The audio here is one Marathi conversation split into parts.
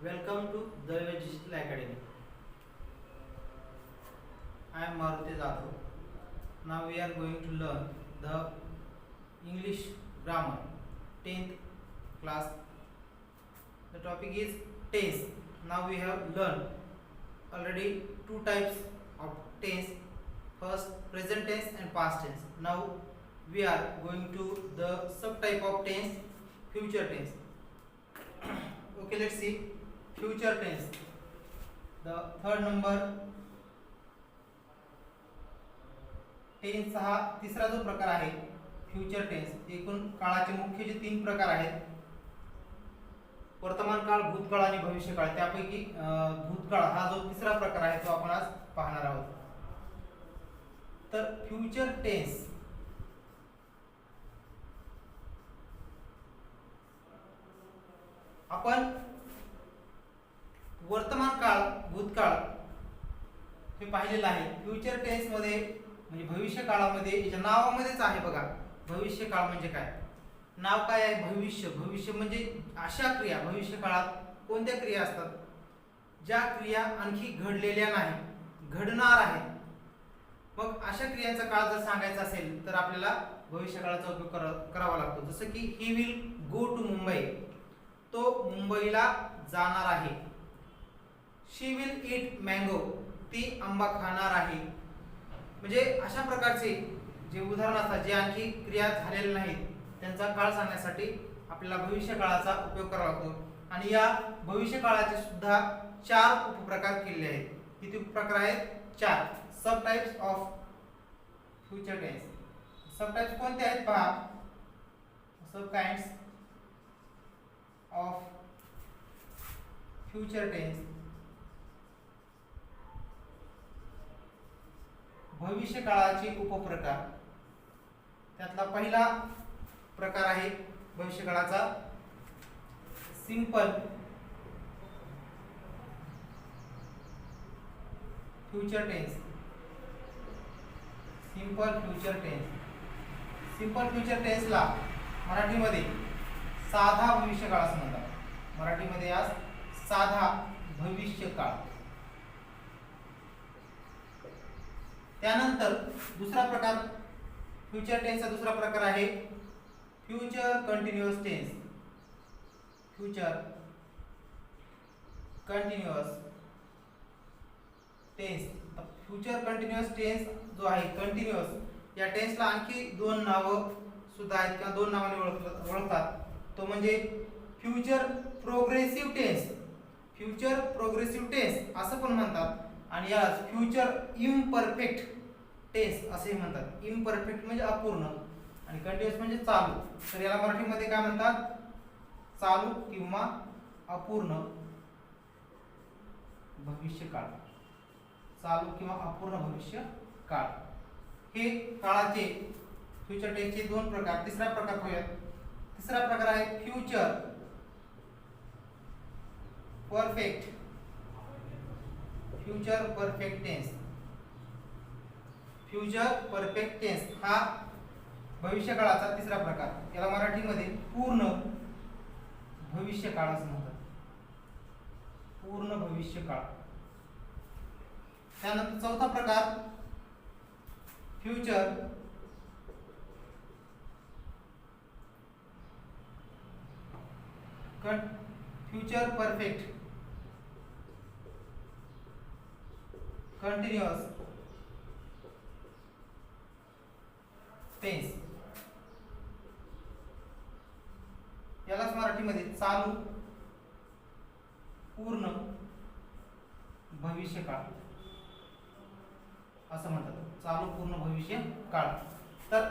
Welcome to Daiva Digital Academy. I am Maruti Jadhav. Now we are going to learn the English grammar 10th class. The topic is tense. Now we have learned already two types of tense. First, present tense and past tense. Now we are going to the subtype of tense, future tense. Okay, let's see. Future tense. The third number tense हा तिसरा जो प्रकार आहे फ्युचर टेन्स. एकूण काळाचे मुख्य जे तीन प्रकार आहेत, वर्तमान काळ, भूतकाळ आणि भविष्यकाळ. त्यापैकी भूतकाळ हा जो तिसरा प्रकार आहे तो आपण आज पाहणार आहोत. तर फ्युचर टेन्स आपण वर्तमान काळ, भूतकाळ हे पाहिलेलं आहे. फ्युचर टेन्स मध्ये म्हणजे भविष्य काळामध्ये याच्या नावामध्येच आहे बघा, भविष्य काळ म्हणजे काय. नाव काय आहे? भविष्य. भविष्य म्हणजे अशा क्रिया, भविष्य काळात कोणत्या क्रिया असतात ज्या क्रिया आणखी घडलेल्या नाही, घडणार आहेत. मग अशा क्रियांचा काळ जर सांगायचा असेल तर आपल्याला भविष्य काळाचा उपयोग करावा लागतो. जसं की he will go to Mumbai, तो मुंबईला जाणार आहे. शी विल ईट मँगो, ती आंबा खाणार आहे. म्हणजे अशा प्रकारचे जे उदाहरण असतात, जे आणखी क्रिया झालेल्या नाहीत, त्यांचा काळ सांगण्यासाठी आपल्याला भविष्य काळाचा उपयोग करावा लागतो. आणि या भविष्य काळाचे सुद्धा चार उपप्रकार केलेले आहेत. किती उपप्रकार आहेत? चार. Sub types of future tense. Sub types कोणते आहेत पहा. Sub kinds of future tense. भविष्य काळाचे उपप्रकार. त्यातला पहिला प्रकार आहे भविष्य काळाचा simple future tense. Simple future tense. Simple future टेन्सला मराठीमध्ये साधा भविष्य काळ असं म्हणतात. मराठीमध्ये आज साधा भविष्य काळ. त्यानंतर दुसरा प्रकार फ्युचर टेन्सचा दुसरा प्रकार आहे future continuous tense. Future continuous tense. Future continuous tense जो आहे, कंटिन्युअस, या टेन्सला आणखी दोन नावं सुद्धा आहेत किंवा दोन नावाने ओळखतात. तो म्हणजे future progressive tense. Future progressive tense असं पण म्हणतात. आणि याला फ्युचर इम्परफेक्ट टेन्स असे म्हणतात. इम्परफेक्ट म्हणजे अपूर्ण आणि कंटिन्युअस म्हणजे चालू. तर याला मराठीमध्ये काय म्हणतात? चालू किंवा अपूर्ण भविष्य काळ. चालू किंवा अपूर्ण भविष्य काळ हे काळाचे फ्युचर टेन्सचे दोन प्रकार. तिसरा प्रकार पाहूयात. तिसरा प्रकार आहे future perfect. Future perfect tense. Future perfect tense हा भविष्य काळाचा तिसरा प्रकार. याला मराठीमध्ये पूर्ण भविष्य काळ असं म्हणतात. पूर्ण भविष्य काळ. त्यानंतर चौथा प्रकार future future perfect continuous tense. यालाच मराठीमध्ये चालू पूर्ण भविष्य काळ असं म्हणतात. चालू पूर्ण भविष्य काळ. तर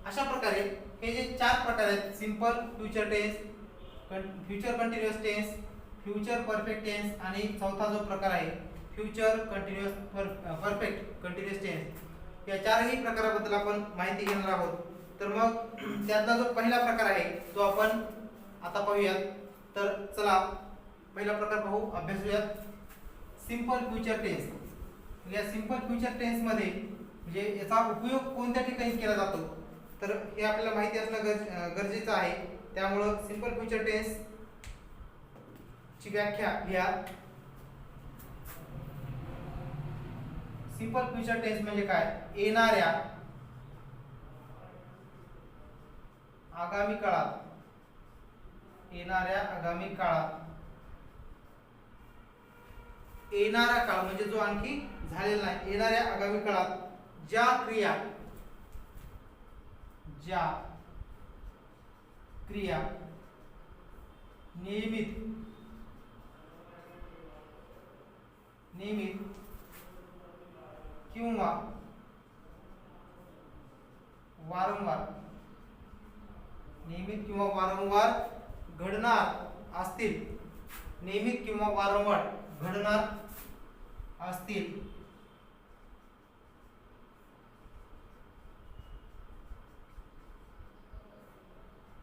अशा प्रकारे हे जे चार प्रकार आहेत, simple future tense, future continuous tense, future perfect tense आणि चौथा जो प्रकार आहे future continuous perfect continuous tense, या चारही प्रकाराबद्दल आपण माहिती घेणार आहोत. तर मग त्यातला जो पहिला प्रकार आहे तो आपण आता पाहूयात. तर चला पहिला प्रकार पाहू, अभ्यासूयात. Simple future tense. या सिंपल फ्युचर टेन्स मध्ये म्हणजे याचा उपयोग कोणत्या ठिकाणी केला जातो तर हे आपल्याला माहिती असणं गरजेचं आहे. त्यामुळे सिंपल फ्युचर टेन्स ची व्याख्या लिहा. सिंपल फ्युचर टेन्स म्हणजे काय? येणाऱ्या आगामी काळात, येणाऱ्या आगामी काळात, येणारा काळ म्हणजे जो आणखी झालेला नाही, येणाऱ्या आगामी काळात ज्या क्रिया नियमित किंवा वारंवार घडणार असतील, नियमित किंवा वारंवार घडणार असतील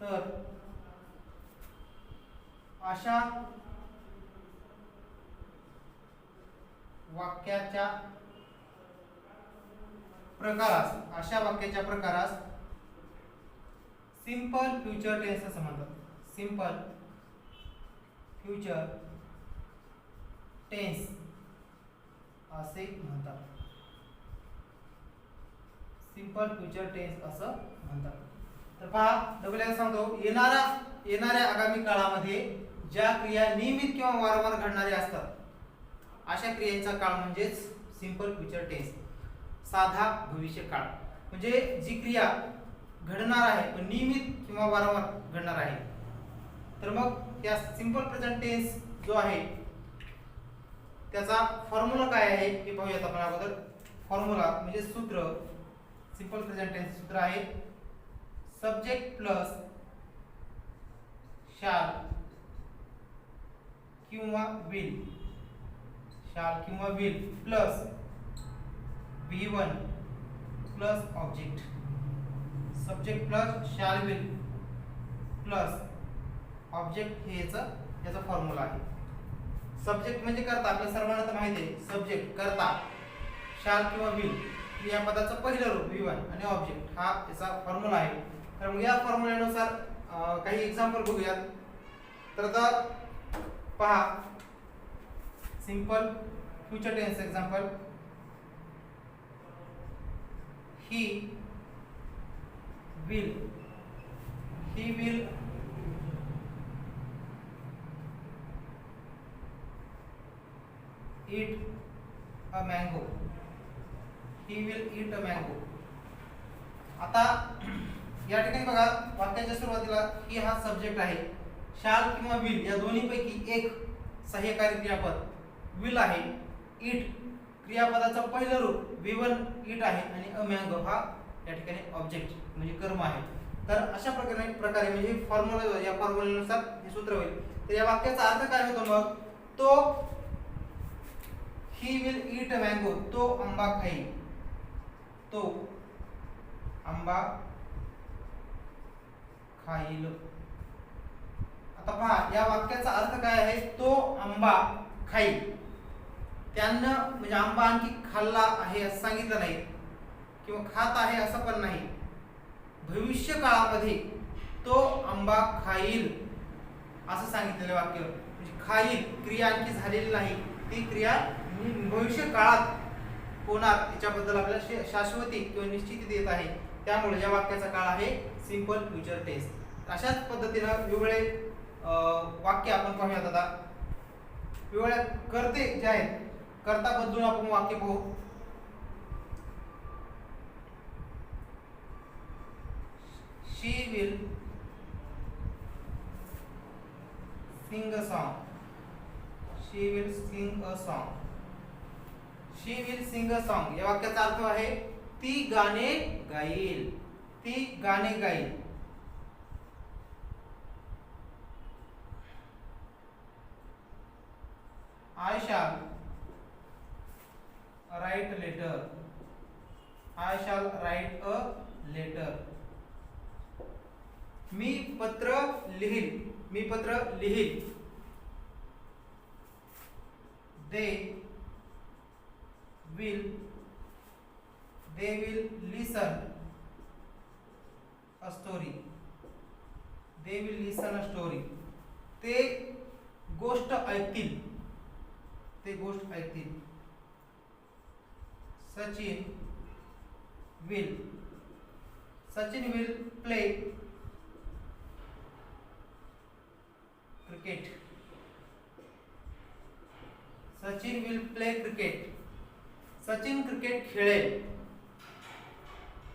तर अशा वाक्याच्या प्रकारास सिंपल फ्युचर टेन्स असं म्हणतात. सिंपल फ्युचर टेन्स असे म्हणतात. सिंपल फ्युचर टेन्स असं म्हणतात. तर पहा, डबल सांगतो, येणाऱ्या आगामी काळामध्ये ज्या क्रिया नियमित किंवा वारंवार घडणाऱ्या असतात अशा क्रियांचा काळ म्हणजेच सिंपल फ्युचर टेन्स, साधा भविष्य काळ. म्हणजे जी क्रिया घडणार आहे पण नियमित किंवा वारंवार घडणार आहे, तर मग या सिंपल प्रेझेंट टेन्स जो आहे त्याचा फॉर्म्युला काय आहे हे पाहूयात आपण अगोदर. फॉर्म्युला म्हणजे सूत्र, सिंपल प्रेझेंट टेन्स सूत्र आहे सब्जेक्ट प्लस शाल किंवा will plus V1 plus object. Subject plus shall will plus object हे याचा फॉर्म्युला आहे. सब्जेक्ट म्हणजे कर्ता, आपल्या सर्वांना तर माहिती आहे. सब्जेक्ट कर्ता, शाल किंवा विल क्रियापदाचं पहिलं रूप V1 आणि ऑब्जेक्ट हा याचा फॉर्म्युला आहे. तर मग या फॉर्म्युल्यानुसार काही एक्झाम्पल बघूयात. तर आता पहा, simple future tense example. He will eat a mango. He will eat a mango. आता या ठिकाणी बघा, वाक्याच्या सुरुवातीला ही हा सब्जेक्ट आहे. शाल किंवा विल या दोन्हीपैकी एक सहाय्यकारी क्रियापद विल आहे. ईट क्रियापदाचं पहिलं रूप V1 ईट आहे आणि अ मँगो हा या ठिकाणी ऑब्जेक्ट म्हणजे कर्म आहे. तर अशा प्रकारे म्हणजे फॉर्म्युला, या फॉर्म्युल्यानुसार हे सूत्र होईल. तर या वाक्याचा अर्थ काय होतो मग? तो he will eat a mango, तो आंबा खाईल. तो आंबा खाईल. आता पहा, या वाक्याचा अर्थ काय आहे? तो आंबा खाईल. त्यानं म्हणजे आंबा आणखी खाल्ला आहे असं सांगितलं नाही किंवा खात आहे असं पण नाही. भविष्य काळामध्ये तो आंबा खाईल असं सांगितलेलं वाक्य. म्हणजे खाईल क्रिया आणखी झालेली नाही, ती क्रिया भविष्य काळात होणार याच्याबद्दल आपल्याला शाश्वती किंवा निश्चिती देत आहे. त्यामुळे या वाक्याचा काळ आहे सिंपल फ्युचर टेन्स. अशाच पद्धतीनं वेगवेगळे वाक्य आपण पाहूयात. आता वेगवेगळ्या कर्ते जे आहेत, कर्ता बदलून आपण वाक्य पाहू. She will sing a song. She will sing a song. She will sing a song या वाक्याचा अर्थ आहे ती गाणे गाईल. ती गाणे गाईल. I shall write a letter. I shall write a letter. मी पत्र लिहील. मी पत्र लिहील. They will listen a story. They will listen a story. ते गोष्ट ऐकतील, ते गोष्ट ऐकतील. Sachin will play cricket. Sachin will play cricket. Sachin cricket खेळेल.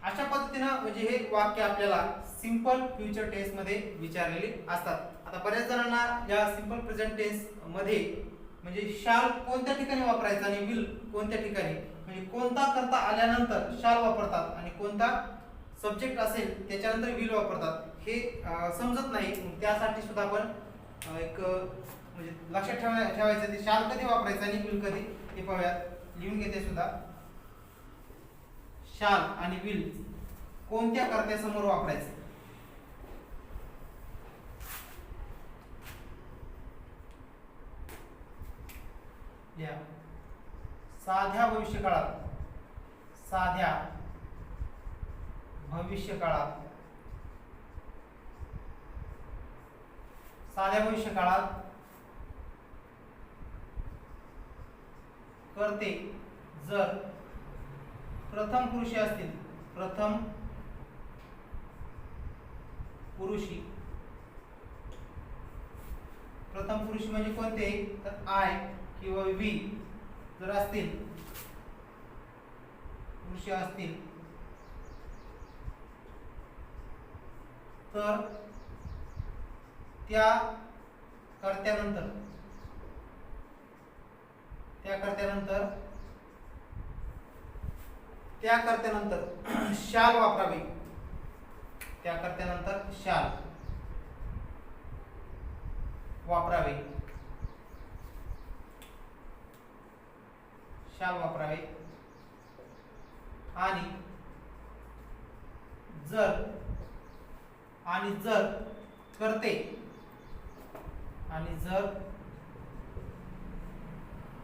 अशा पद्धतीनं म्हणजे हे वाक्य आपल्याला सिंपल फ्युचर टेन्स मध्ये विचारलेले असतात. आता बऱ्याच जणांना या सिंपल प्रेझेंट टेन्स मध्ये म्हणजे शाल कोणत्या ठिकाणी वापरायचा आणि विल कोणत्या ठिकाणी, म्हणजे कोणता करता आल्यानंतर शाल वापरतात आणि कोणता सब्जेक्ट असेल त्याच्यानंतर विल वापरतात हे समजत नाही. त्यासाठी सुद्धा आपण एक म्हणजे लक्षात ठेवायचं ते शाल कधी वापरायचं आणि विल कधी हे पाहूयात. लिहून घेते सुद्धा. शाल आणि विल कोणत्या कर्त्यासमोर वापरायचे. या साध्या भविष्यकाळात, साध्या भविष्यकाळात, साध्या भविष्यकाळात कर्ते जर प्रथम पुरुषी असतील, प्रथम पुरुषी, प्रथम पुरुषी म्हणजे कोणते तर आय किंवा वी जर असतील, पुरुष असतील तर त्या कर्त्यानंतर शाल वापरावे. त्या कर्त्यानंतर शाल वापरावे. शाल वापरावे. आणि जर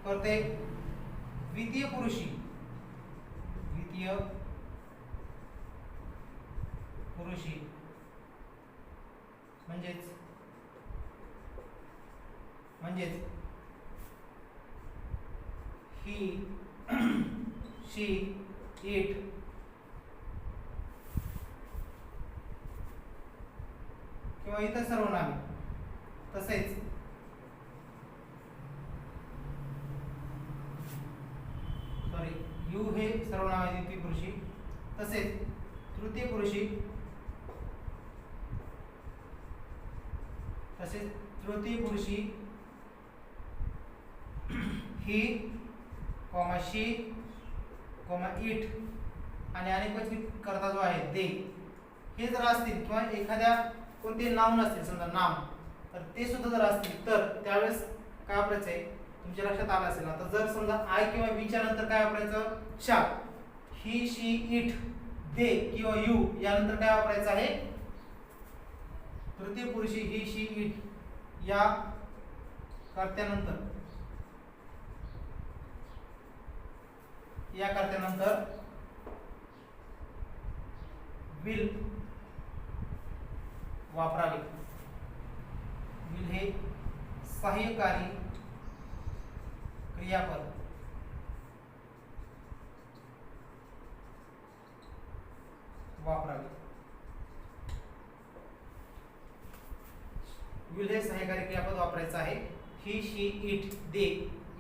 करते द्वितीय पुरुषी म्हणजेच ही शी इट किंवा इतर सर्वनामे, तसेच यू हे सर्वनाम आहे द्वितीय पुरुषी, तसेच तृतीय पुरुषी ही कॉमा शी कॉमा इट आणि अनेकवचनी करता जो आहे दे हे जर असतील किंवा एखाद्या कोणते नाम नसतील समजा नाम तर ते सुद्धा जर असतील तर त्यावेळेस काय वापरायचं आहे तुमच्या लक्षात आलं असेल. आता जर समजा आय किंवा वी च्या नंतर काय वापरायचं शा, ही शी इट दे किंवा यू यानंतर काय वापरायचं आहे तृतीय पुरुषी ही शी इट या कर्त्यानंतर विल वापरावे. विल हे सहाय्यकारी क्रियापद वापरावे. विल हे सहाय्यकारी क्रियापद वापरायचं आहे. ही शी इट दे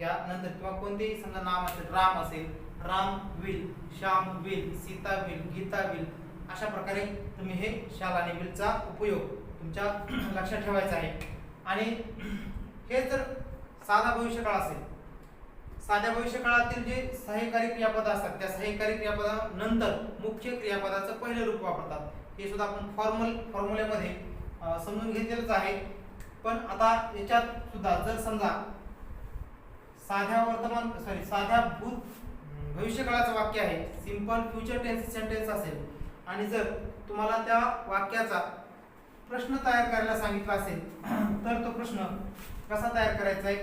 या नंतर किंवा कोणतेही समजा नाम असेल, राम असेल, Ram will, Shyam will, Sita will, Geeta will, अशा प्रकारे तुम्ही हे शाल आणि विलचा उपयोग तुमच्या लक्षात ठेवायचा आहे. आणि हे जर साधा भविष्यकाळ असेल, साध्या भविष्यकाळातील जे सहाय्यकारी क्रियापद असतात त्या सहाय्यकारी क्रियापदानंतर मुख्य क्रियापदाचं पहिलं रूप वापरतात. हे सुद्धा आपण फॉर्म्युल्यामध्ये समजून घेतलेलंच आहे. पण आता याच्यात सुद्धा जर समजा साध्या भविष्यकाळाचं वाक्य आहे, सिंपल फ्युचर टेन्स सेंटेन्स असेल आणि जर तुम्हाला त्या वाक्याचा प्रश्न तयार करायला सांगितला असेल तर तो प्रश्न कसा तयार करायचा आहे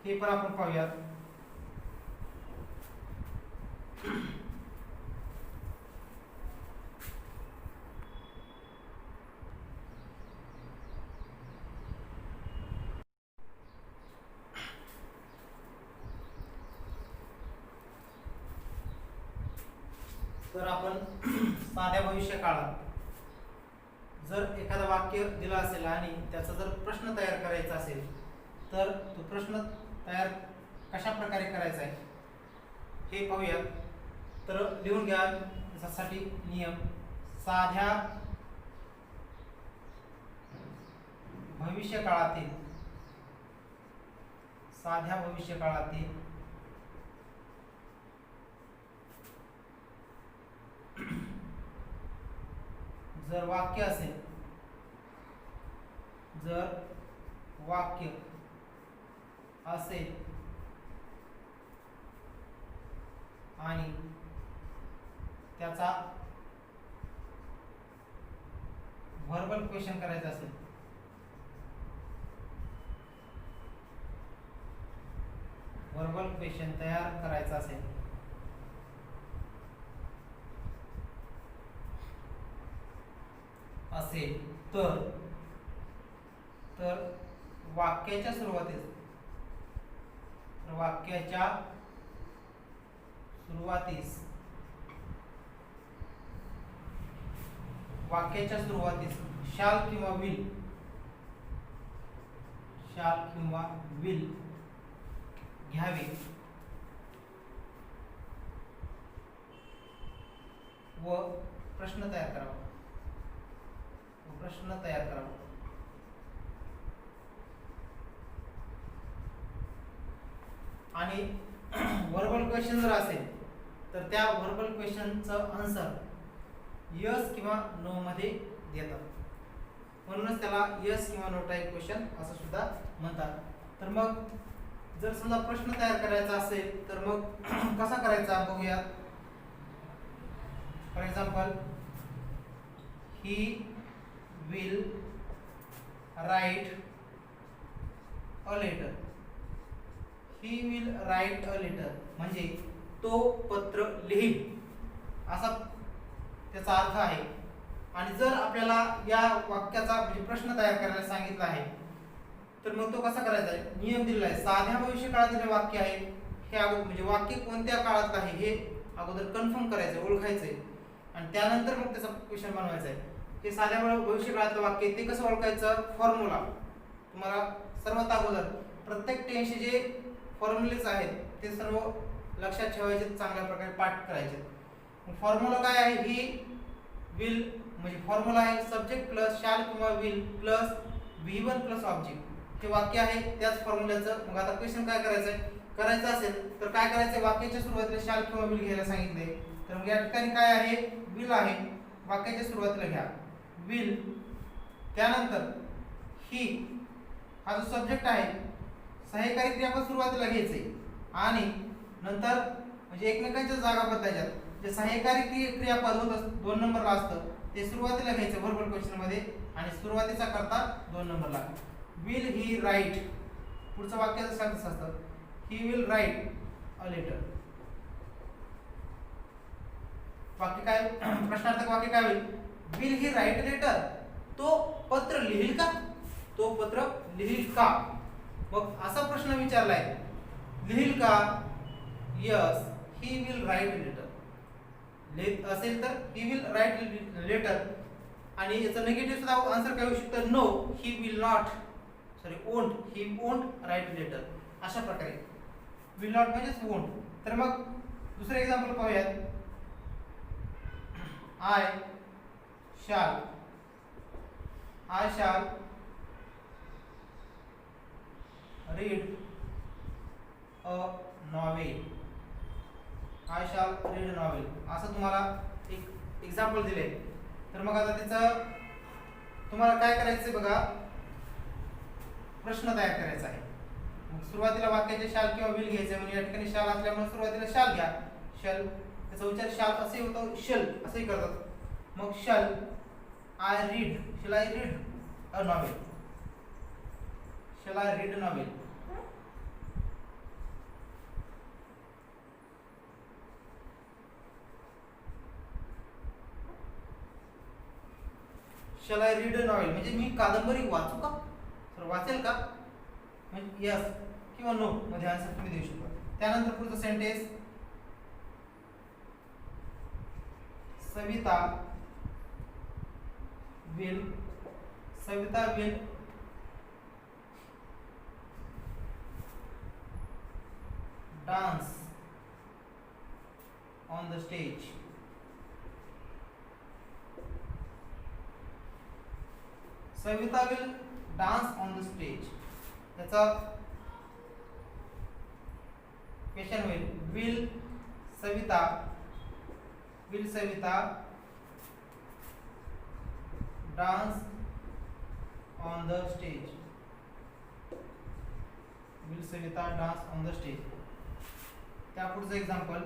हे पण आपण पाहूयात. तर आपण साध्या भविष्य काळात जर एखादं वाक्य दिलं असेल आणि त्याचा जर प्रश्न तयार करायचा असेल तर तो प्रश्न तयार कशा प्रकारे करायचा आहे हे पाहूया. तर लिहून घ्या त्यासाठी नियम. साध्या भविष्य काळातील जर वाक्य असेल आणि त्याचा व्हर्बल क्वेश्चन करायचा असेल व्हर्बल क्वेश्चन तयार करायचा असेल तर वाक्याच्या सुरुवातीस शाल किंवा विल घ्यावे व प्रश्न तयार करावा. आणि व्हर्बल क्वेश्चन जर असेल तर त्या व्हर्बल क्वेश्चनचं आन्सर यस किंवा नो मध्ये देतात. म्हणूनच त्याला यस किंवा नो टाईप क्वेश्चन असं सुद्धा म्हणतात. तर मग जर समजा प्रश्न तयार करायचा असेल तर मग कसा करायचा बघूया. For example, he will write a letter. म्हणजे तो पत्र लिहील असा त्याचा अर्थ आहे. आणि जर आपल्याला या वाक्याचा म्हणजे प्रश्न तयार करायला सांगितलं आहे तर मग तो कसा करायचा आहे. नियम दिलेला आहे. साध्या भविष्य काळातील वाक्य आहे हे म्हणजे वाक्य कोणत्या काळात आहे हे अगोदर कन्फर्म करायचं, ओळखायचंय आणि त्यानंतर मग त्याचा क्वेश्चन बनवायचा आहे. हे साध्या भविष्य काळातलं वाक्य ते कसं ओळखायचं. फॉर्म्युला तुम्हाला सर्वात अगोदर प्रत्येक टेन्सचे जे फॉर्म्युलेज आहेत ते सर्व लक्षात ठेवायचे, चांगल्या प्रकारे पाठ करायचे. फॉर्म्युला काय आहे. ही विल म्हणजे फॉर्म्युला आहे सब्जेक्ट प्लस शाल किंवा will plus V1 plus object. हे वाक्य आहे त्याच फॉर्म्युल्याचं. मग आता क्वेश्चन काय करायचं असेल तर काय करायचं. वाक्याच्या सुरुवातीला शाल किंवा विल घ्यायला सांगितले तर मग या ठिकाणी काय आहे. विल आहे. वाक्याच्या सुरुवातीला घ्या विल. त्यानंतर ही हा जो सब्जेक्ट आहे सहाय्यकारी क्रियापद सुरुवातीला घ्यायचे आणि नंतर म्हणजे एकमेकांच्या जागा बदलायच्या. जे सहाय्यकारी क्रियापद होतं 2 नंबरला असतं ते सुरुवातीला घ्यायचं व्हर्बल क्वेश्चन मध्ये आणि सुरुवातीचा करता 2 नंबरला. Will he write. पुढचं वाक्याचं सॅन्टेन्स असतं he will write a letter. वाक्य काय प्रश्नार्थक वाक्य काय होईल. Will he write letter. तो पत्र लिहील का. मग असा प्रश्न विचारलाय लिहील का. Yes he will write letter. असेल तर ही विल राईट लेटर. आणि याचा निगेटिव्ह सुद्धा आन्सर काय होऊ शकतं. No he will not he won't write letter. अशा प्रकारे विल नॉट म्हणजेच वोंट. तर मग दुसरं एक्झाम्पल पाहूयात. आय शाल रीड अ नॉवेल. असं तुम्हाला एक एक्झाम्पल दिले. तर मग आता त्याचं तुम्हाला काय करायचं बघा. प्रश्न तयार करायचा आहे. मग सुरुवातीला वाक्याचे शाल किंवा विल घ्यायचे. म्हणजे या ठिकाणी शाल असल्यामुळे सुरुवातीला शाल घ्या. शल त्याचा उच्चार शाल असे होतो शल असंही करतात. मग shall I read a novel. Shall I read a novel. Shall I read a novel म्हणजे मी कादंबरी वाचू का. तर वाचेल का म्हणजे यस किंवा नो मध्ये आन्सर तुम्ही देऊ शकता. त्यानंतर पुढचं sentence Savita will dance on the stage. Savita will dance on the stage. त्याचा क्वेश्चन होईल, will Savita dance on the stage? Will Savita dance on the stage? त्या पुढचं example,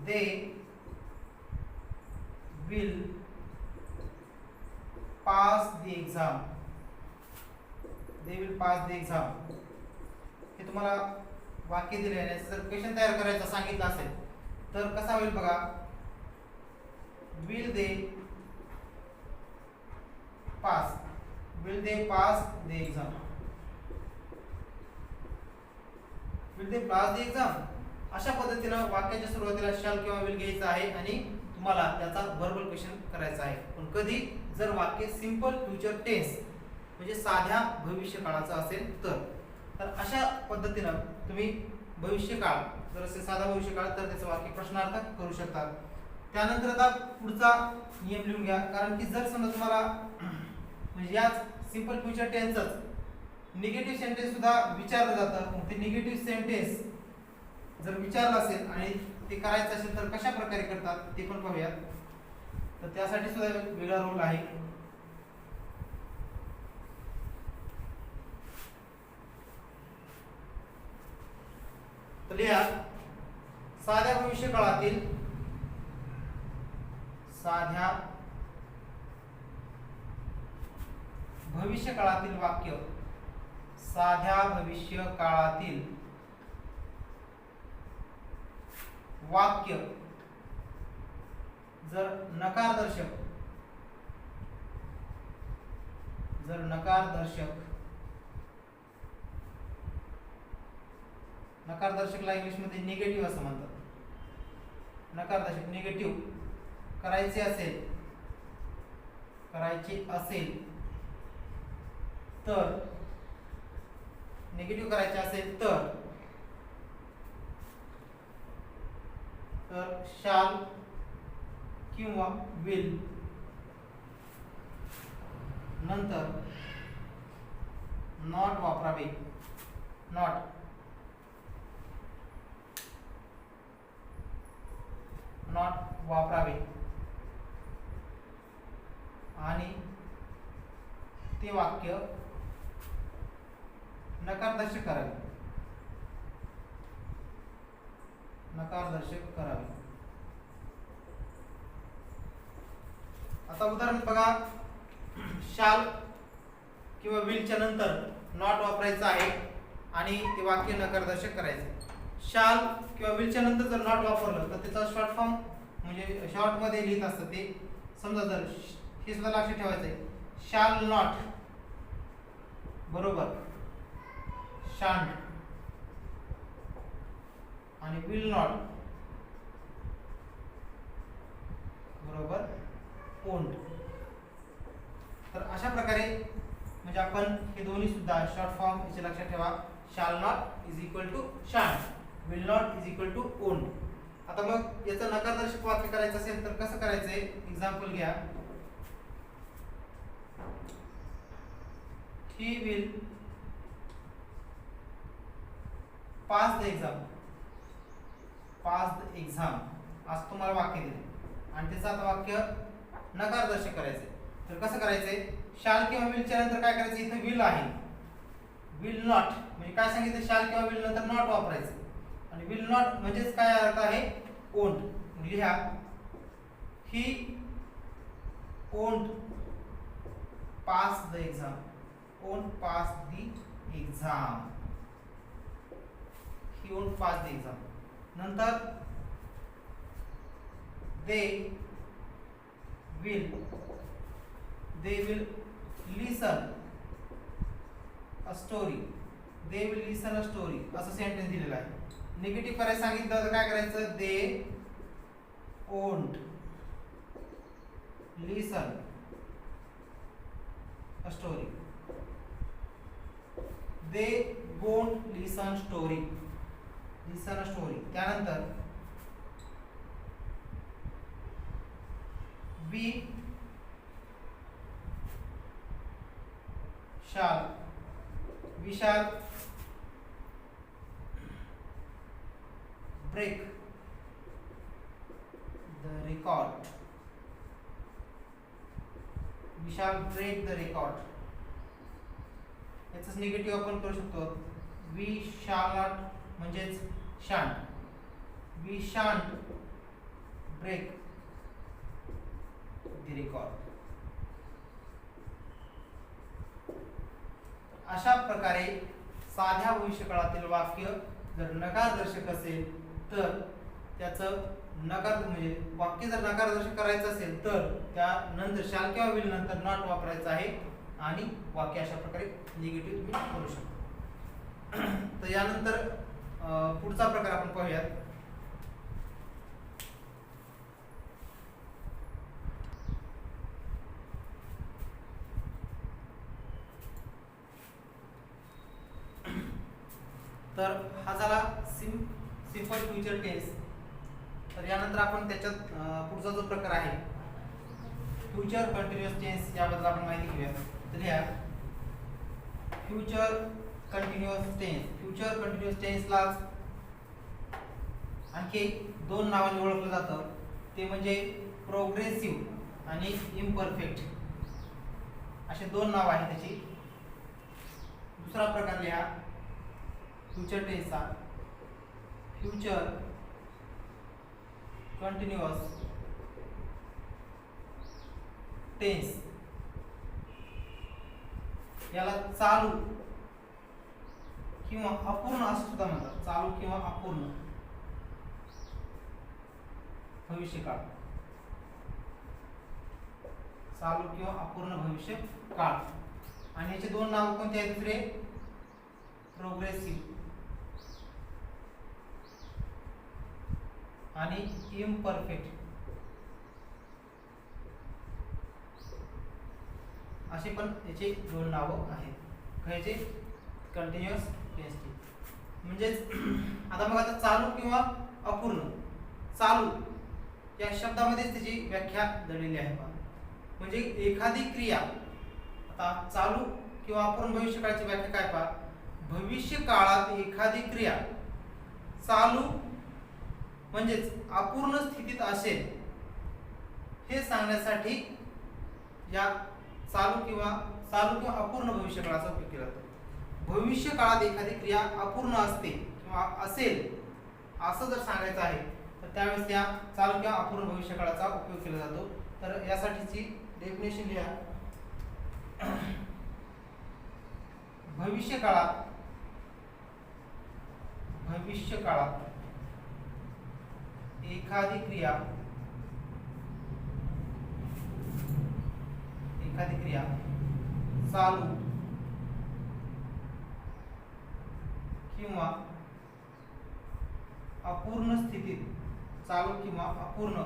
they will pass the exam. हे तुम्हाला वाक्य दिले आहे, जर क्वेश्चन तयार करायचं सांगितलं असेल तर कसा होईल बघा, will they pass the exam? अशा पद्धतीनं वाक्याच्या सुरुवातीला शॅल किंवा विल घ्यायचं आहे आणि तुम्हाला त्याचा व्हर्बल क्वेश्चन करायचा आहे. पण कधी, जर वाक्य सिंपल फ्युचर टेन्स म्हणजे साध्या भविष्यकाळाचं असेल तर अशा पद्धतीनं तुम्ही भविष्यकाळ, जर असे साधा भविष्यकाळ तर त्याचं वाक्य प्रश्नार्थक करू शकता. त्यानंतर आता पुढचा नियम लिहून घ्या, कारण की जर समजा तुम्हाला म्हणजे याच सिंपल फ्युचर टेन्सच निगेटिव्ह सेंटेन्स सुद्धा विचारलं जातं, मग ते निगेटिव्ह सेंटेन्स जर विचारलं असेल आणि ते करायचं असेल तर कशा प्रकारे करतात ते पण पाहूयात. तर त्यासाठी सुद्धा वेगळा रोल आहे. तर लिहा, साध्या भविष्यकाळातील वाक्य, साध्या भविष्यकाळातील वाक्य जर नकारदर्शक नकारदर्शकला इंग्लिश मध्ये निगेटिव्ह असं म्हणतात. नकारदर्शक निगेटिव्ह करायचे असेल तर शाल किंवा विल नंतर नॉट वापरावे. आणि ते वाक्य नकारदर्शक करावे. आता उदाहरण बघा, शाल किंवा विलच्या नंतर नॉट वापरायचं आहे आणि ते वाक्य नकारदर्शक करायचं. शाल किंवा विलच्या नंतर जर नॉट वापरलं तर त्याचा शॉर्ट फॉर्म म्हणजे शॉर्ट मध्ये लिहित असतं ते. समजा जर हे सुद्धा लक्षात ठेवायचं आहे, शाल नॉट बरोबर शांट आणि विल नॉट बरोबर ओंट. तर अशा प्रकारे म्हणजे आपण हे दोन्ही सुद्धा शॉर्ट फॉर्म याचे लक्षात ठेवा. Shall not is equal to shan't, will not is equal to won't. आता मग याचं नकारदर्शक वाक्य करायचं असेल तर कसं करायचंय, एक्झाम्पल घ्या. He will pass the exam. असं तुम्हाला वाक्य दिले आणि त्याचं आता वाक्य नकारदर्शक करायचंय. तर कसं करायचंय, शाल किंवा विलच्या नंतर काय करायचं, इथे विल आहे, विल नॉट म्हणजे काय सांगितलं, शाल किंवा विल नंतर नॉट वापरायचं आणि विल नॉट म्हणजेच काय अर्थ आहे, ओंट. लिहा, he won't pass the exam. won't pass the exam. He won't pass the exam. नंतर they will listen a story. They will listen a story असं सेंटेन्स दिलेलं आहे. निगेटिव्ह पर्याय सांगितलं तर काय करायचं, they won't listen a story, they won't listen story, listen a story. त्यानंतर we shall break the record, we shall break the record. याचाच निगेटिव्ह आपण करू शकतो, we shall not म्हणजेच shan't, we shan't break the record. अशा प्रकारे साध्या भविष्यकाळातील वाक्य जर नकारदर्शक असेल तर त्याचं नकार म्हणजे वाक्य जर नकारदर्शक करायचं असेल तर त्यानंतर शाल किंवा विल नंतर नॉट वापरायचं आहे आणि वाक्य अशा प्रकारे निगेटिव्ह तुम्ही करू शकता. तर यानंतर पुढचा प्रकार आपण पाहूयात. तर हा झाला सिंपल फ्युचर टेन्स. तर यानंतर आपण त्याच्यात पुढचा जो प्रकार आहे फ्युचर कंटिन्युअस टेन्स याबद्दल आपण माहिती घेऊया. तर या future continuous tense, future continuous टेन्सला आणखी दोन नावांनी ओळखलं जातं, ते म्हणजे प्रोग्रेसिव्ह आणि इम्परफेक्ट असे दोन नाव आहेत त्याची. दुसरा प्रकार लिहा फ्युचर टेन्सचा, फ्युचर कंटिन्युअस टेन्स. याला चालू किंवा अपूर्ण असं सुद्धा म्हणतात, चालू किंवा अपूर्ण भविष्यकाळ, चालू किंवा अपूर्ण भविष्य काळ. आणि याचे दोन नाव कोणते आहेत दुसरे, प्रोग्रेसिव्ह आणि इम्परफेक्ट असे पण याचे दोन नावं आहेत. ह्याचे कंटिन्युअस टेन्सचे म्हणजेच आता मग आता चालू किंवा अपूर्ण, चालू या शब्दामध्येच त्याची व्याख्या दडलेली आहे. म्हणजे एखादी क्रिया, आता चालू किंवा अपूर्ण भविष्यकाळाची व्याख्या काय पहा, भविष्य काळात एखादी क्रिया चालू म्हणजेच अपूर्ण स्थितीत असेल हे सांगण्यासाठी या चालू किंवा अपूर्ण भविष्यकाळाचा उपयोग केला जातो. भविष्य काळात एखादी क्रिया अपूर्ण असते किंवा असेल असं जर सांगायचं आहे तर त्यावेळेस या चालू किंवा अपूर्ण भविष्यकाळाचा उपयोग केला जातो. तर यासाठीची डेफिनेशन लिहा. भविष्य काळात एखादी क्रिया चालू किंवा अपूर्ण स्थितीत, चालू किंवा अपूर्ण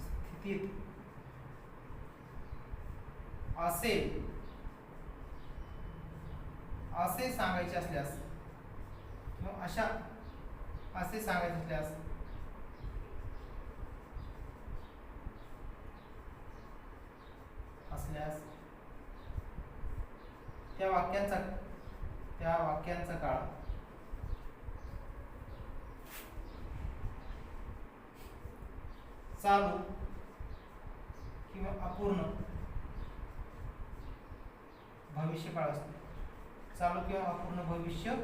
स्थितीत असेल असे सांगायचे असल्यास किंवा असे सांगायचे असल्यास त्या वाक्यांचा काळ चालू किंवा अपूर्ण भविष्य काळ असतो. चालू किंवा अपूर्ण भविष्य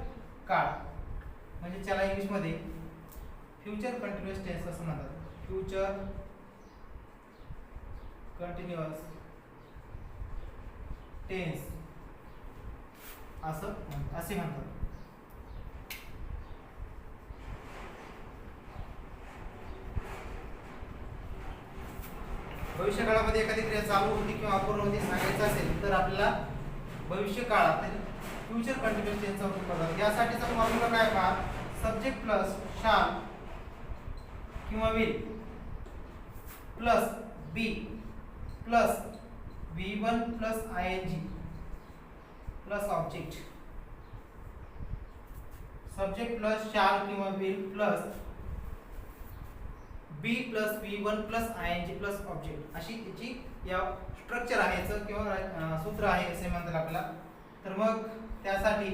काळ म्हणजे त्याला इंग्लिश मध्ये फ्युचर कंटिन्युअस टेन्स असं म्हणतात. फ्युचर कंटिन्युअस टेन्स असे म्हणतात. भविष्य काळामध्ये एखादी क्रिया चालू होती किंवा अपूर्ण होती सांगायचं असेल तर आपल्याला भविष्य काळात फ्युचर कंटिन्युअस टेन्सचा उपयोग करतात. यासाठीचा फॉर्म्युला काय पहा, सब्जेक्ट प्लस शाल किंवा will plus be plus V1 plus ing plus object. Subject plus shall किंवा will plus be plus V1 plus ing plus object, अशी याची या स्ट्रक्चर आहे याचं किंवा सूत्र आहे असे म्हणतात आपल्याला. तर मग त्यासाठी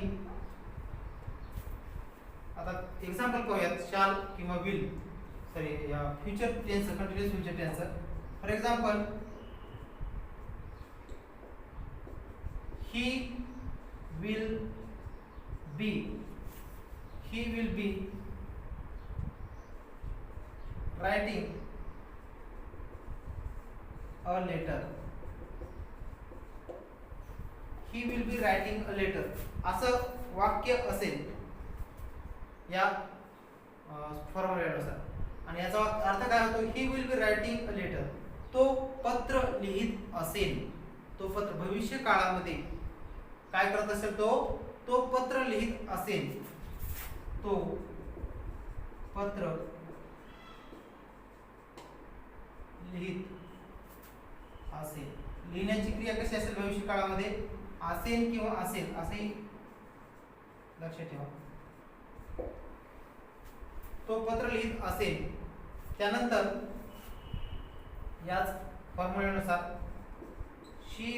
आता एक्झाम्पल पाहूयात शाल किंवा विल, सॉरी या future tense continuous future tense. For example he will be writing a letter. he will be writing a letter असं वाक्य असेल या फॉर्म्युल्यानुसार. आणि याचा अर्थ काय होतो, he will be writing a letter, तो पत्र लिहित असेल. तो पत्र भविष्य काळामध्ये काय करत असेल, तो पत्र लिहित असेल. तो पत्र लिहित असेल. लिहिण्याची क्रिया कशी असेल भविष्य काळामध्ये, असेल किंवा असेल असे लक्षात ठेवा. तो पत्र लिहित असेल. त्यानंतर याच फॉर्म्युल्यानुसार she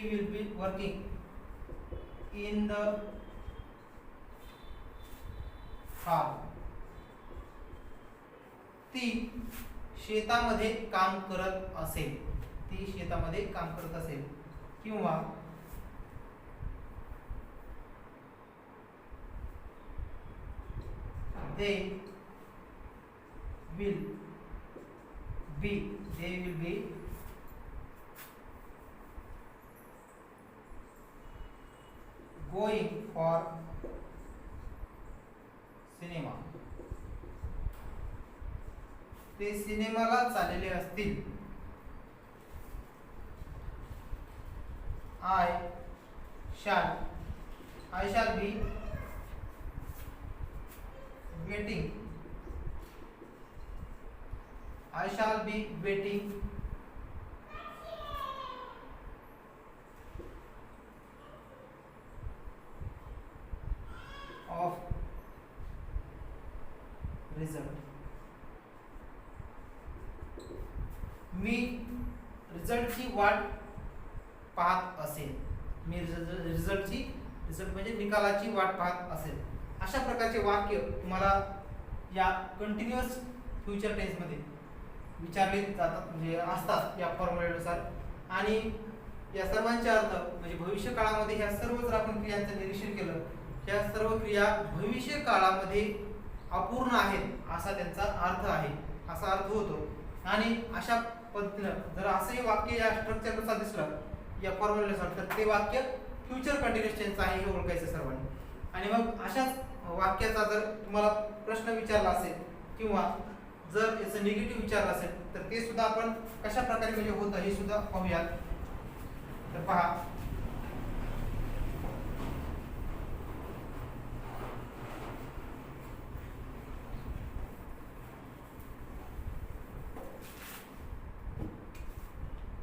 will be working in the farm. ती शेतामध्ये काम करत असेल. किंवा they will be going for cinema. ते सिनेमाला चाललेले असतील. I shall be waiting of result. मी रिझल्टची वाट पाहत असेल. रिझल्ट म्हणजे निकालाची वाट पाहत असेल. अशा प्रकारचे वाक्य तुम्हाला या कंटिन्युअस फ्युचर टेन्स मध्ये विचारले जातात, म्हणजे असतात या फॉर्म्युल्यानुसार. आणि या सर्वांचे अर्थ म्हणजे भविष्य काळामध्ये ह्या सर्व जर आपण क्रियांचं निरीक्षण केलं, ह्या सर्व क्रिया भविष्य काळामध्ये अपूर्ण आहेत असा त्यांचा अर्थ आहे, असा अर्थ होतो. आणि अशा पद्धतीनं जर असंही वाक्य या स्ट्रक्चरनुसार दिसलं या फॉर्म्युल्यानुसार, तर ते वाक्य फ्युचर कंटिन्युअस टेन्स आहे हे ओळखायचं सर्वांनी. आणि मग अशाच वाक्याचा जर तुम्हाला प्रश्न विचारला असेल किंवा जर याचं निगेटिव्ह विचारलं असेल, तर ते सुद्धा आपण कशा प्रकारे म्हणजे होतं हे सुद्धा पाहूयात. तर पहा,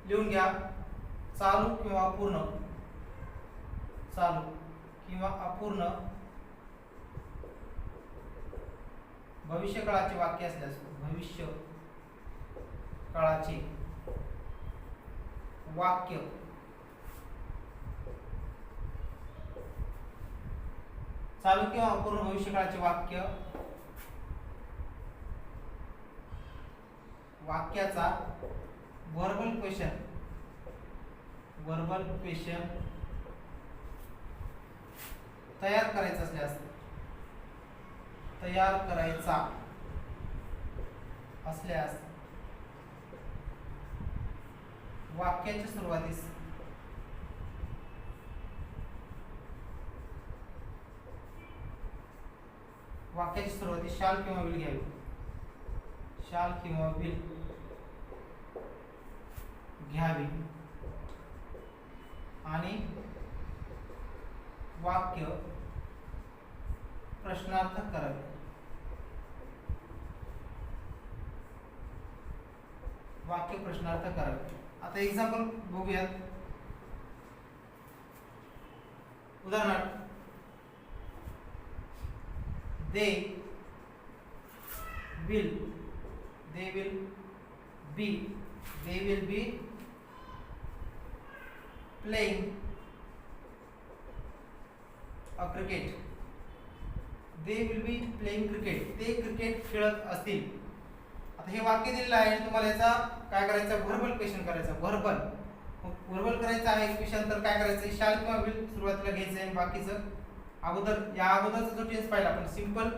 लिहून घ्या. चालू किंवा अपूर्ण भविष्य काळाचे वाक्य असल्यास भविष्य काळाचे वाक्य चालू किंवा अपूर्ण भविष्य काळाचे वाक्य वाक्याचा वर्बल क्वेश्चन तयार करायचा असल्यास वाक्याच्या सुरुवातीस वाक्याची सुरुवाती शाल किंवा विल घ्यावी. शाल किंवा विल घ्यावी आणि वाक्य प्रश्नार्थक करावे. वाक्य प्रश्नार्थक करावे. आता एक्झाम्पल बघूयात. उदाहरणार्थ they will be playing a cricket. they will be playing cricket. ते क्रिकेट खेळत असतील. आता हे वाक्य दिलेलं आहे आणि तुम्हाला याचा काय करायचं, व्हर्बल क्वेश्चन करायचा. व्हर्बल करायचं आहे क्वेश्चन. तर काय करायचं, शाल किंवा विल सुरुवातीला घ्यायचं आहे. बाकीचं या अगोदरचा जो टेन्स पाहिला आपण सिंपल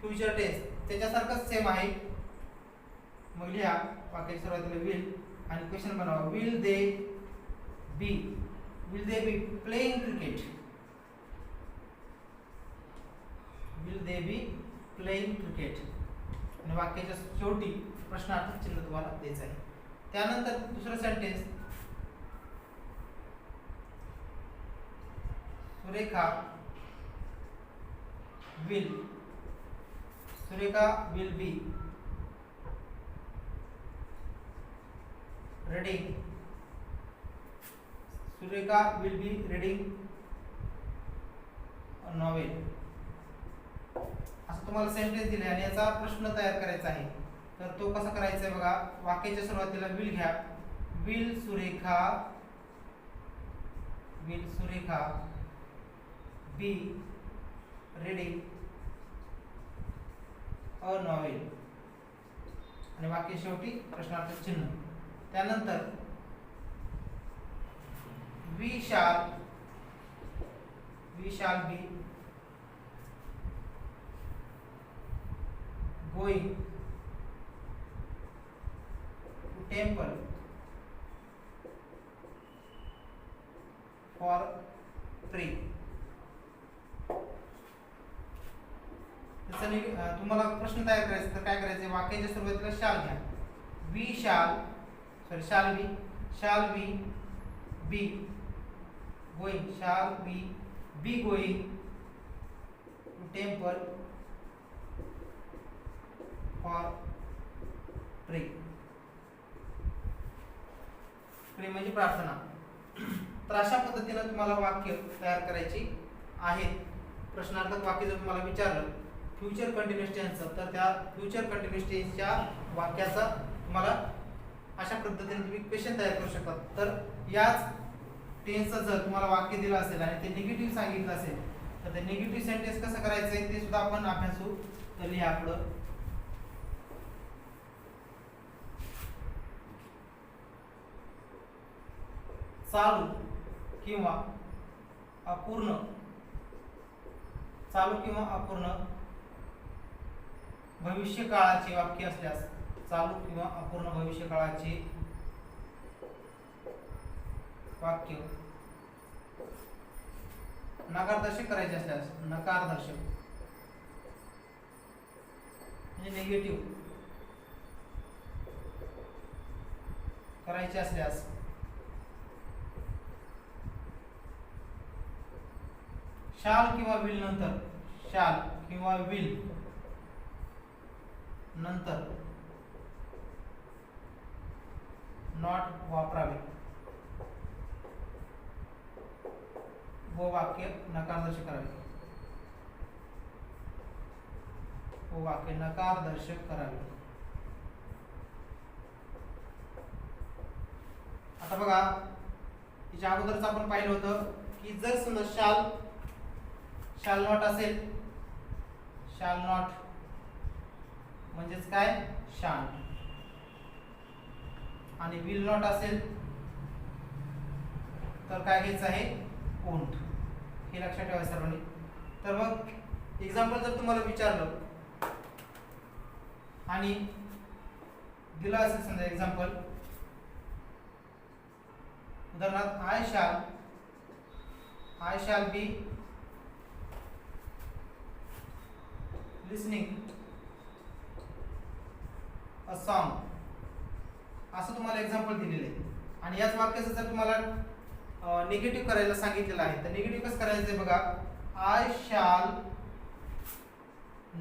फ्युचर टेन्स त्याच्यासारखंच सेम आहे. मग लिहा वाक्याच्या सुरुवातीला विल आणि क्वेश्चन बनवा. Will they be playing cricket. Will they be playing cricket. आणि वाक्याच्या शेवटी प्रश्नार्थक चिन्ह तुम्हाला द्यायचं आहे. त्यानंतर दुसरं sentence, Surekha will be reading. Surekha will be reading a novel. असं तुम्हाला सेंटेन्स दिले आणि याचा प्रश्न तयार करायचा आहे. तर तो कसा करायचा आहे बघा. वाक्याच्या सुरुवातीला विल घ्या. Will Surekha be reading a novel आणि वाक्य शेवटी प्रश्नार्थक चिन्ह. त्यानंतर we shall be going to temple for pray. तुम्हाला प्रश्न तयार करायचा तर काय करायचं, वाक्याच्या सुरुवातीला शाल घ्या. शाल be going. Shall be going to temple for pray. Pray म्हणजे प्रार्थना. तर अशा पद्धतीने तुम्हाला वाक्य तयार करायची आहेत. प्रश्नार्थक वाक्य जर तुम्हाला विचारलं फ्युचर कंटिन्युअस टेन्सचं, तर त्या फ्युचर कंटिन्युअस टेन्सच्या वाक्याचा तुम्हाला अशा पद्धतीने तुम्ही क्वेश्चन तयार करू शकता. तर याच टेन्सचं जर तुम्हाला वाक्य दिलं असेल आणि ते निगेटिव्ह सांगितलं असेल तर ते निगेटिव्ह सेंटेन्स कसं करायचं आहे ते सुद्धा आपण अभ्यासू. तर लिहा आपलं चालू किंवा अपूर्ण भविष्य काळाचे वाक्य असल्यास, चालू किंवा अपूर्ण भविष्य काळाचे वाक्य नकारदर्शक करायचे असल्यास, नकारदर्शक म्हणजे निगेटिव्ह करायचे असल्यास शाल किंवा विल नंतर नॉट वापरावे व वाक्य नकारदर्शक करावे. आता बघा याच्या अगोदरच आपण पाहिलं होतं की जर समजा शाल नॉट असेल, शाल नॉट म्हणजेच काय शांत, आणि विल नॉट असेल तर काय घ्यायचं आहे वोंट. हे लक्षात ठेवा सर्वांनी. तर मग एक्झाम्पल जर तुम्हाला विचारलं आणि दिलं असेल समजा एक्झाम्पल, उदाहरणार्थ I shall be listening a song, असं तुम्हाला एक्झाम्पल दिलेलं आहे. आणि याच वाक्याचं जर तुम्हाला निगेटिव्ह करायला सांगितलेलं आहे तर निगेटिव्ह कसं करायचं आहे बघा. आय शॅल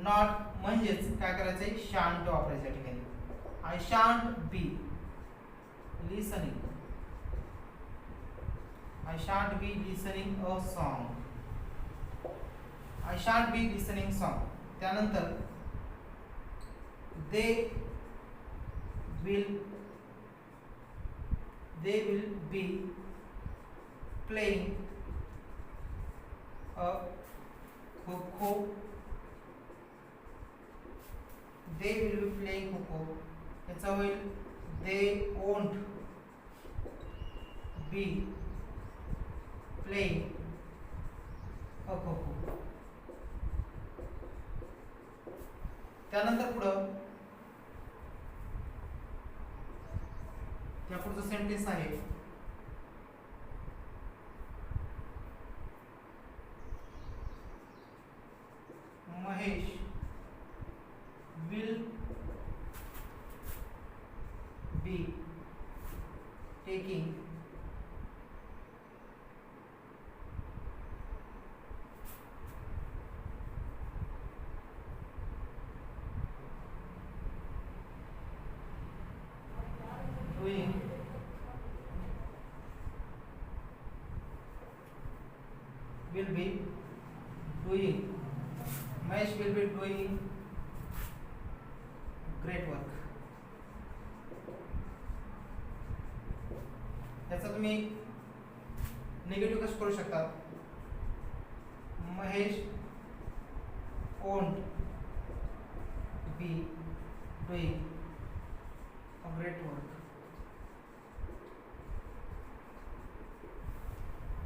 नॉट म्हणजेच काय करायचं आहे, शांट वापरायचं या ठिकाणी. I shan't be listening, I shan't be listening a song, I shan't be listening song. त्यानंतर they will be playing a kho-kho, they will be playing kho-kho. याचा होईल they won't be playing a kho-kho. त्यानंतर पुढं या पुढचं सेंटेन्स आहे Mahesh will be taking doing will be doing Mahesh will be doing great work. याचा तुम्ही निगेटिव्ह कसं करू शकता. Mahesh won't be doing a great work.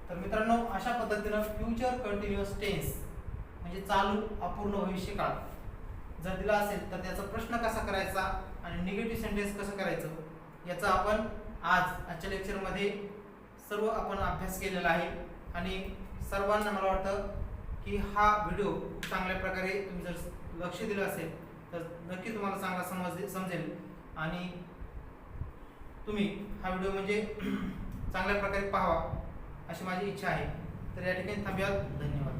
तर मित्रांनो अशा पद्धतीनं फ्युचर कंटिन्युअस टेन्स म्हणजे चालू अपूर्ण भविष्यकाळ जर दिला असेल तर त्याचा प्रश्न कसा करायचा आणि निगेटिव्ह सेंटेन्स कसं करायचं याचा आपण आजच्या लेक्चरमध्ये सर्व आपण अभ्यास केलेला आहे. आणि सर्वांना मला वाटतं की हा व्हिडिओ चांगल्या प्रकारे तुम्ही जर लक्ष दिलं असेल तर नक्की तुम्हाला चांगला समजेल आणि तुम्ही हा व्हिडिओ म्हणजे चांगल्या प्रकारे पाहावा अशी माझी इच्छा आहे. तर या ठिकाणी थांबूया. धन्यवाद.